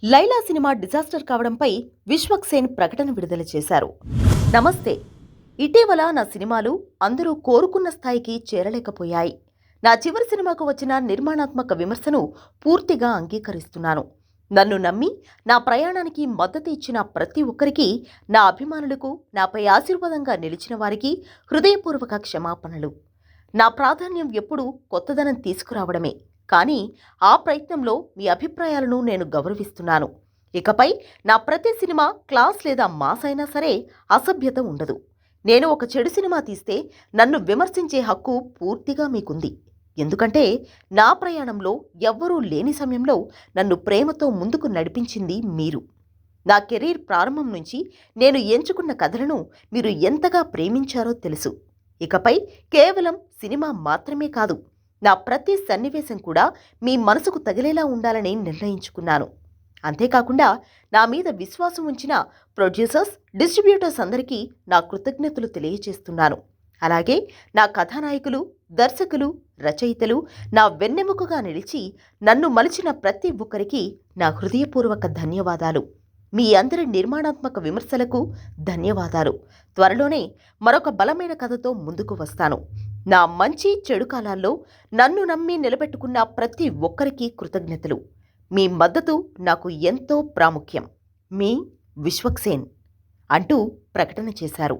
Laila cinema disaster కావడంపై Vishwaksen ప్రకటన విడుదల చేశారు. నమస్తే. ఇటీవల నా సినిమాలు అందరూ కోరుకున్న స్థాయికి చేరలేకపోయాయి. నా చివరి సినిమాకు వచ్చిన నిర్మాణాత్మక విమర్శను పూర్తిగా అంగీకరిస్తున్నాను. నన్ను నమ్మి నా ప్రయాణానికి మద్దతు ఇచ్చిన ప్రతి ఒక్కరికి, నా అభిమానులకు, నాపై ఆశీర్వాదంగా నిలిచిన వారికి హృదయపూర్వక క్షమాపణలు. నా ప్రాధాన్యం ఎప్పుడూ కొత్తదనం తీసుకురావడమే. కానీ ఆ ప్రయత్నంలో మీ అభిప్రాయాలను నేను గౌరవిస్తున్నాను. ఇకపై నా ప్రతి సినిమా క్లాస్ లేదా మాస్ అయినా సరే అసభ్యత ఉండదు. నేను ఒక చెడు సినిమా తీస్తే నన్ను విమర్శించే హక్కు పూర్తిగా మీకుంది. ఎందుకంటే నా ప్రయాణంలో ఎవ్వరూ లేని సమయంలో నన్ను ప్రేమతో ముందుకు నడిపించింది మీరు. నా కెరీర్ ప్రారంభం నుంచి నేను ఎంచుకున్న కథలను మీరు ఎంతగా ప్రేమించారో తెలుసు. ఇకపై కేవలం సినిమా మాత్రమే కాదు, నా ప్రతి సన్నివేశం కూడా మీ మనసుకు తగిలేలా ఉండాలని నిర్ణయించుకున్నాను. అంతేకాకుండా నా మీద విశ్వాసం ఉంచిన ప్రొడ్యూసర్స్, డిస్ట్రిబ్యూటర్స్ అందరికీ నా కృతజ్ఞతలు తెలియజేస్తున్నాను. అలాగే నా కథానాయకులు, దర్శకులు, రచయితలు, నా వెన్నెముకగా నిలిచి నన్ను మలిచిన ప్రతి ఒక్కరికి నా హృదయపూర్వక ధన్యవాదాలు. మీ అందరి నిర్మాణాత్మక విమర్శలకు ధన్యవాదాలు. త్వరలోనే మరొక బలమైన కథతో ముందుకు వస్తాను. నా మంచి చెడు కాలాల్లో నన్ను నమ్మి నిలబెట్టుకున్న ప్రతి ఒక్కరికి కృతజ్ఞతలు. మీ మద్దతు నాకు ఎంతో ప్రాముఖ్యం. మీ విశ్వక్సేన్ అంటూ ప్రకటన చేశారు.